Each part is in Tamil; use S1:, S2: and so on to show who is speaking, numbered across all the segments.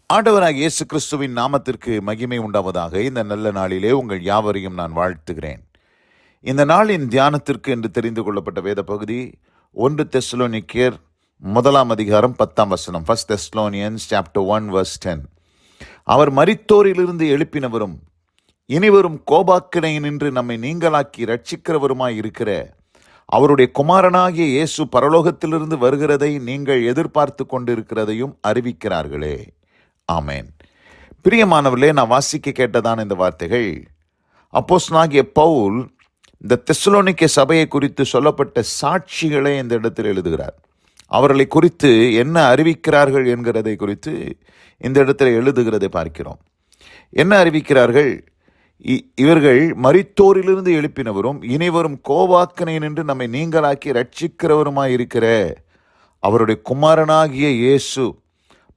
S1: ஆண்டவராகிய இயேசு கிறிஸ்துவின் நாமத்திற்கு மகிமை உண்டாவதாக. இந்த நல்ல நாளிலே உங்கள் யாவரையும் நான் வாழ்த்துகிறேன். இந்த நாளின் தியானத்திற்கு என்று தெரிந்து கொள்ளப்பட்ட வேத பகுதி 1 தெசலோனிக்கேயர் 1 1 Thessalonians chapter 1 verse 10. அவர் மரித்தோரிலிருந்து எழுப்பினவரும் இனிவரும் கோபாக்கினையினின்று நம்மை நீங்களாக்கி ரட்சிக்கிறவருமாய் இருக்கிற அவருடைய குமாரனாகிய இயேசு பரலோகத்திலிருந்து வருகிறதை நீங்கள் எதிர்பார்த்து கொண்டிருக்கிறதையும் அறிவிக்கிறார்களே. ஆமேன். பிரியமானவர்களே, நான் வாசிக்க கேட்டதான இந்த வார்த்தைகள் அப்போஸ்தலனாகிய பவுல் இந்த தெசலோனிக்கே சபையை குறித்து சொல்லப்பட்ட சாட்சிகளை இந்த இடத்தில் எழுதுகிறார். அவர்களை குறித்து என்ன அறிவிக்கிறார்கள் என்கிறதை குறித்து இந்த இடத்தில் எழுதுகிறதை பார்க்கிறோம். என்ன அறிவிக்கிறார்கள்? இவர்கள் மரித்தோரிலிருந்து எழுப்பினவரும் இனிவரும் கோபாக்கினை நின்று நம்மை நீங்களாக்கி ரட்சிக்கிறவருமாய் இருக்கிற அவருடைய குமாரனாகிய இயேசு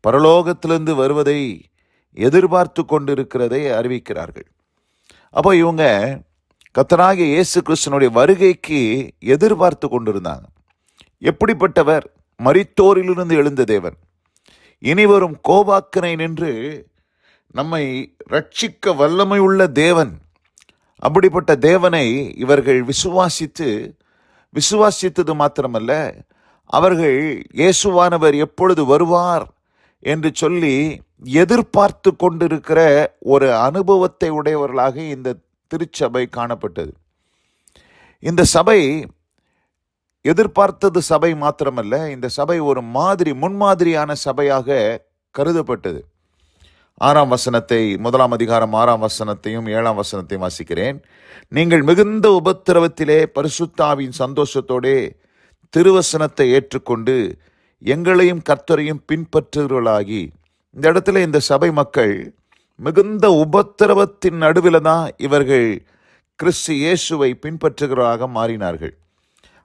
S1: பரலோகத்திலிருந்து வருவதை எதிர்பார்த்து கொண்டிருக்கிறதை அறிவிக்கிறார்கள். அப்போ இவங்க கர்த்தராகிய இயேசு கிறிஸ்துவினுடைய வருகைக்கு எதிர்பார்த்து கொண்டிருந்தாங்க. எப்படிப்பட்டவர்? மரித்தோரிலிருந்து எழுந்த தேவன், இனிவரும் கோபாக்கினை நின்று நம்மை ரட்சிக்க வல்லமை உள்ள தேவன். அப்படிப்பட்ட தேவனை இவர்கள் விசுவாசித்தது மாத்திரமல்ல, அவர்கள் இயேசுவானவர் எப்பொழுது வருவார் என்று சொல்லி எதிர்பார்த்து கொண்டிருக்கிற ஒரு அனுபவத்தை உடையவர்களாக இந்த திருச்சபை காணப்பட்டது. இந்த சபை எதிர்பார்த்தது சபை மாத்திரமல்ல, இந்த சபை ஒரு முன்மாதிரியான சபையாக கருதப்பட்டது. 6 வசனத்தை 1 அதிகாரம் 6 வசனத்தையும் 7 வசனத்தையும் வாசிக்கிறேன். நீங்கள் மிகுந்த உபத்திரவத்திலே பரிசுத்த ஆவியின் சந்தோஷத்தோடே திருவசனத்தை ஏற்றுக்கொண்டு எங்களையும் கர்த்தரையும் பின்பற்றுகிறவர்களாகி. இந்த இடத்துல இந்த சபை மக்கள் மிகுந்த உபத்திரவத்தின் நடுவில் தான் இவர்கள் கிறிஸ்து இயேசுவை பின்பற்றுகிறவர்களாக மாறினார்கள்.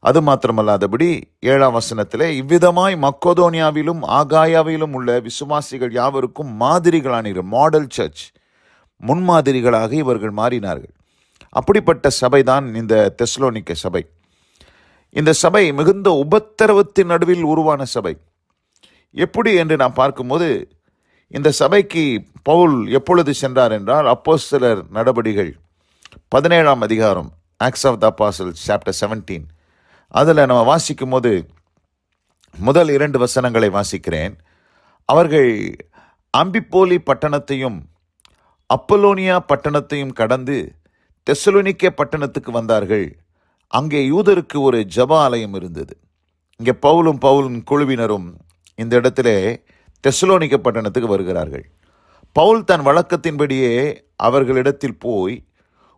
S1: அது மாத்திரமல்லாதபடி 7 வசனத்திலே இவ்விதமாய் மக்கோதோனியாவிலும் ஆகாயாவிலும் உள்ள விசுவாசிகள் யாவருக்கும் மாதிரிகளானீர்கள். மாடல் சர்ச், முன்மாதிரிகளாக இவர்கள் மாறினார்கள். அப்படிப்பட்ட சபைதான் இந்த தெசலோனிக்கே சபை. இந்த சபை மிகுந்த உபத்திரவத்தின் நடுவில் உருவான சபை. எப்படி என்று நாம் பார்க்கும்போது, இந்த சபைக்கு பவுல் எப்பொழுது சென்றார் என்றால், அப்போஸ்தலர் நடபடிகள் 17 அதிகாரம், acts of the apostles chapter 17, அதில் நம்ம வாசிக்கும் போது முதல் 2 வசனங்களை வாசிக்கிறேன். அவர்கள் அம்பிப்போலி பட்டணத்தையும் அப்பலோனியா பட்டணத்தையும் கடந்து தெசலோனிக்கே பட்டணத்துக்கு வந்தார்கள். அங்கே யூதருக்கு ஒரு ஜெப ஆலயம் இருந்தது. இங்கே பவுலும் குழுவினரும் இந்த இடத்திலே தெசலோனிக்கே பட்டணத்துக்கு வருகிறார்கள். பவுல் தன் வழக்கத்தின்படியே அவர்களிடத்தில் போய்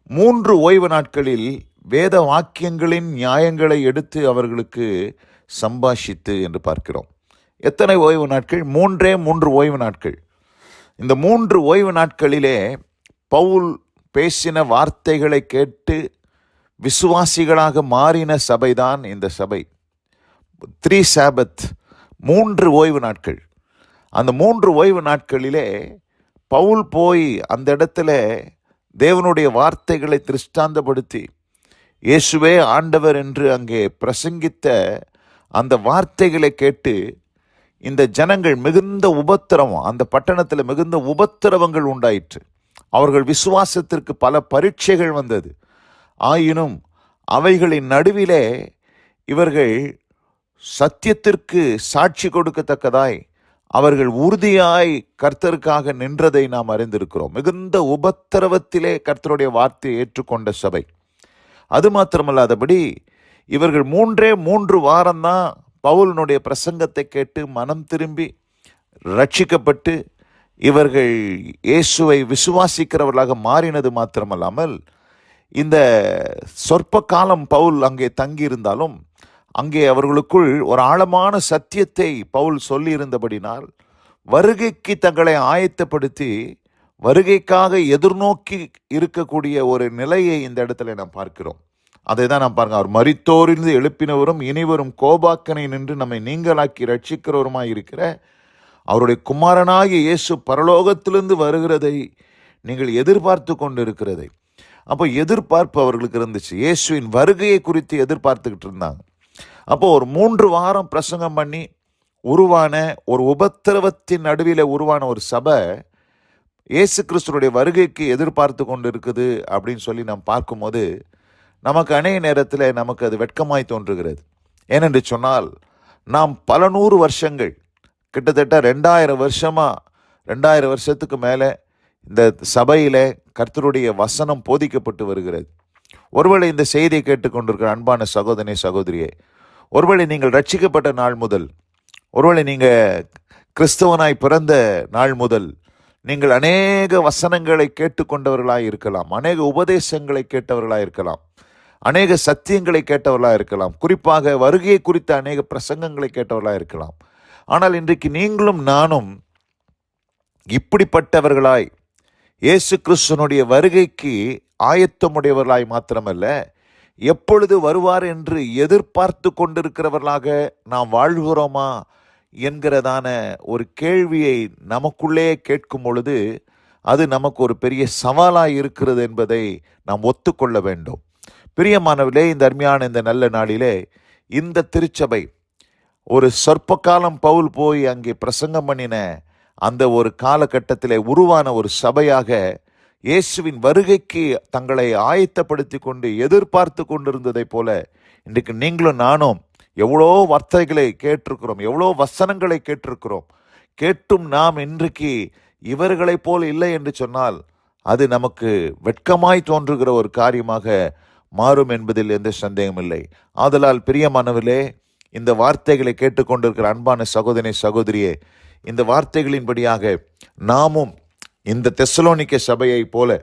S1: 3 ஓய்வு நாட்களில் வேத வாக்கியங்களின் நியாயங்களை எடுத்து அவர்களுக்கு சம்பாஷித்து என்று பார்க்கிறோம். எத்தனை ஓய்வு நாட்கள்? 3 ஓய்வு நாட்கள். இந்த 3 ஓய்வு நாட்களிலே பவுல் பேசின வார்த்தைகளை கேட்டு விசுவாசிகளாக மாறின சபைதான் இந்த சபை. 3 சாபத், 3 ஓய்வு நாட்கள். அந்த 3 ஓய்வு நாட்களிலே பவுல் போய் அந்த இடத்துல தேவனுடைய வார்த்தைகளை திருஷ்டாந்தப்படுத்தி இயேசுவே ஆண்டவர் என்று அங்கே பிரசங்கித்த அந்த வார்த்தைகளை கேட்டு இந்த ஜனங்கள் மிகுந்த உபத்திரவம், அந்த பட்டணத்தில் மிகுந்த உபத்திரவங்கள் உண்டாயிற்று. அவர்கள் விசுவாசத்திற்கு பல பரீட்சைகள் வந்தது. ஆயினும் அவைகளின் நடுவிலே இவர்கள் சத்தியத்திற்கு சாட்சி கொடுக்கத்தக்கதாய் அவர்கள் உறுதியாய் கர்த்தருக்காக நின்றதை நாம் அறிந்திருக்கிறோம். மிகுந்த உபத்திரவத்திலே கர்த்தருடைய வார்த்தையை ஏற்றுக்கொண்ட சபை. அது மாத்திரமல்லாதபடி இவர்கள் 3 வாரம்தான் பவுலினுடைய பிரசங்கத்தை கேட்டு மனம் திரும்பி ரட்சிக்கப்பட்டு இவர்கள் இயேசுவை விசுவாசிக்கிறவர்களாக மாறினது மாத்திரமல்லாமல், இந்த சொற்ப காலம் பவுல் அங்கே தங்கியிருந்தாலும் அங்கே அவர்களுக்குள் ஒரு ஆழமான சத்தியத்தை பவுல் சொல்லியிருந்தபடினால் வருகைக்கு தங்களை ஆயத்தப்படுத்தி வருகைக்காக எதிர்நோக்கி இருக்கக்கூடிய ஒரு நிலையை இந்த இடத்துல நாம் பார்க்கிறோம். அதை தான் நாம் பாருங்க. அவர் மரித்தோரிலிருந்து எழுப்பினவரும் இனிவரும் கோபாக்கனை நின்று நம்மை நீங்களாக்கி ரட்சிக்கிறவருமாய் இருக்கிற அவருடைய குமாரனாகிய இயேசு பரலோகத்திலிருந்து வருகிறதை நீங்கள் எதிர்பார்த்து கொண்டு இருக்கிறதை. அப்போ எதிர்பார்ப்பு அவர்களுக்கு இருந்துச்சு. இயேசுவின் வருகையை குறித்து எதிர்பார்த்துக்கிட்டு இருந்தாங்க. அப்போ ஒரு 3 வாரம் பிரசங்கம் பண்ணி உருவான ஒரு உபத்திரவத்தின் நடுவில் உருவான ஒரு சபை இயேசு கிறிஸ்துனுடைய வருகைக்கு எதிர்பார்த்து கொண்டு இருக்குது அப்படின்னு சொல்லி நாம் பார்க்கும்போது நமக்கு அநேக நேரத்தில் நமக்கு அது வெட்கமாய் தோன்றுகிறது. ஏனென்று சொன்னால் நாம் பல 100 வருஷங்கள், கிட்டத்தட்ட 2000 வருஷத்துக்கு மேலே இந்த சபையில் கர்த்தருடைய வசனம் போதிக்கப்பட்டு வருகிறது. ஒருவேளை இந்த செய்தியை கேட்டுக்கொண்டிருக்கிற அன்பான சகோதரனே, சகோதரியே, ஒருவேளை நீங்கள் ரட்சிக்கப்பட்ட நாள் முதல், ஒருவேளை நீங்கள் கிறிஸ்தவனாய் பிறந்த நாள் முதல் நீங்கள் அநேக வசனங்களை கேட்டுக்கொண்டவர்களாக இருக்கலாம், அநேக உபதேசங்களை கேட்டவர்களாக இருக்கலாம், அநேக சத்தியங்களை கேட்டவர்களாக இருக்கலாம், குறிப்பாக வருகையை குறித்த அநேக பிரசங்கங்களை கேட்டவர்களாக இருக்கலாம். ஆனால் இன்றைக்கு நீங்களும் நானும் இப்படிப்பட்டவர்களாய் இயேசு கிறிஸ்துனுடைய வருகைக்கு ஆயத்தமுடையவர்களாய் மாத்திரமல்ல, எப்பொழுது வருவார் என்று எதிர்பார்த்து கொண்டிருக்கிறவர்களாக நாம் வாழ்கிறோமா என்கிறதான ஒரு கேள்வியை நமக்குள்ளே கேட்கும் பொழுது அது நமக்கு ஒரு பெரிய சவாலாக இருக்கிறது என்பதை நாம் ஒத்துக்கொள்ள வேண்டும். பிரியமானவர்களே, இந்த அருமையான இந்த நல்ல நாளிலே இந்த திருச்சபை ஒரு சொற்ப காலம் பவுல் போய் அங்கே பிரசங்கம் பண்ணின அந்த ஒரு காலகட்டத்திலே உருவான ஒரு சபையாக இயேசுவின் வருகைக்கு தங்களை ஆயத்தப்படுத்தி கொண்டு எதிர்பார்த்து கொண்டிருந்ததை போல இன்றைக்கு நீங்களும் நானும் எவ்வளோ வார்த்தைகளை கேட்டிருக்கிறோம், எவ்வளோ வசனங்களை கேட்டிருக்கிறோம். கேட்டும் நாம் இன்றைக்கு இவர்களைப் போல் இல்லை என்று சொன்னால் அது நமக்கு வெட்கமாய் தோன்றுகிற ஒரு காரியமாக மாறும் என்பதில் எந்த சந்தேகம் இல்லை. ஆதலால் பிரியமானவர்களே, இந்த வார்த்தைகளை கேட்டுக்கொண்டிருக்கிற அன்பான சகோதரனே, சகோதரியே, இந்த வார்த்தைகளின்படியாக நாமும் இந்த தெசலோனிக்க சபையை போல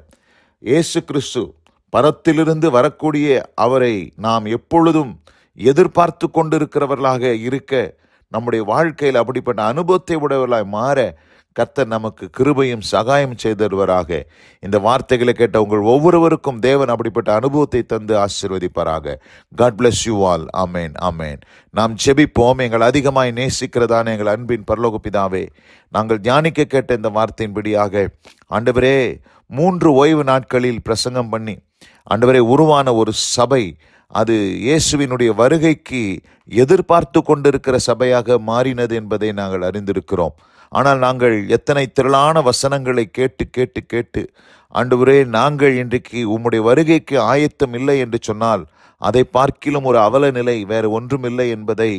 S1: இயேசு கிறிஸ்து பரத்திலிருந்து வரக்கூடிய அவரை நாம் எப்பொழுதும் எதிர்பார்த்து கொண்டிருக்கிறவர்களாக இருக்க, நம்முடைய வாழ்க்கையில் அப்படிப்பட்ட அனுபவத்தை உடையவர்களாய் மாற கர்த்தர் நமக்கு கிருபையும் சகாயம் செய்தருவராக. இந்த வார்த்தைகளை கேட்ட உங்கள் ஒவ்வொருவருக்கும் தேவன் அப்படிப்பட்ட அனுபவத்தை தந்து ஆசீர்வதிப்பாராக. God bless you all. ஆமேன், ஆமேன். நாம் ஜெபிப்போம். எங்கள் அதிகமாய் நேசிக்கிறதான எங்கள் அன்பின் பரலோக பிதாவே, நாங்கள் தியானிக்க கேட்ட இந்த வார்த்தையின்படியாக ஆண்டவரே, 3 ஓய்வு நாட்களில் பிரசங்கம் பண்ணி ஆண்டவரே உருவான ஒரு சபை அது இயேசுவினுடைய வருகைக்கு எதிர்பார்த்து கொண்டிருக்கிற சபையாக மாறினது என்பதை நாங்கள் அறிந்திருக்கிறோம். ஆனால் நாங்கள் எத்தனை திரளான வசனங்களை கேட்டு கேட்டு கேட்டு ஆண்டவரே, நாங்கள் இன்றைக்கு உம்முடைய வருகைக்கு ஆயத்தம் இல்லை என்று சொன்னால் அதை பார்க்கிலும் ஒரு அவல நிலை வேறு ஒன்றுமில்லை என்பதை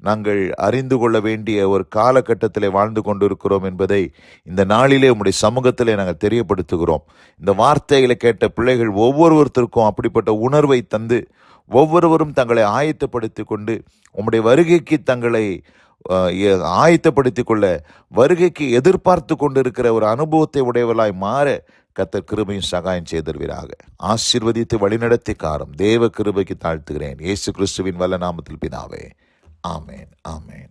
S1: நாங்கள் அறிந்து கொள்ள வேண்டிய ஒரு காலகட்டத்தில் வாழ்ந்து கொண்டிருக்கிறோம் என்பதை இந்த நாளிலே உம்முடைய சமூகத்திலே நாங்கள் தெரியப்படுத்துகிறோம். இந்த வார்த்தைகளை கேட்ட பிள்ளைகள் ஒவ்வொருவருத்திற்கும் அப்படிப்பட்ட உணர்வை தந்து ஒவ்வொருவரும் தங்களை ஆயத்தப்படுத்தி கொண்டு உம்முடைய வருகைக்கு தங்களை ஆயத்தப்படுத்தி கொள்ள, வருகைக்கு எதிர்பார்த்து கொண்டிருக்கிற ஒரு அனுபவத்தை உடையவர்களாய் மாற கர்த்தர் கிருபையும் சகாயம் செய்தருவீராக. ஆசீர்வதித்து வழிநடத்தி காரம் தேவ கிருபைக்கு தாழ்த்துகிறேன். இயேசு கிறிஸ்துவின் வல்ல நாமத்தில் பிதாவே. ஆமேன், ஆமேன்.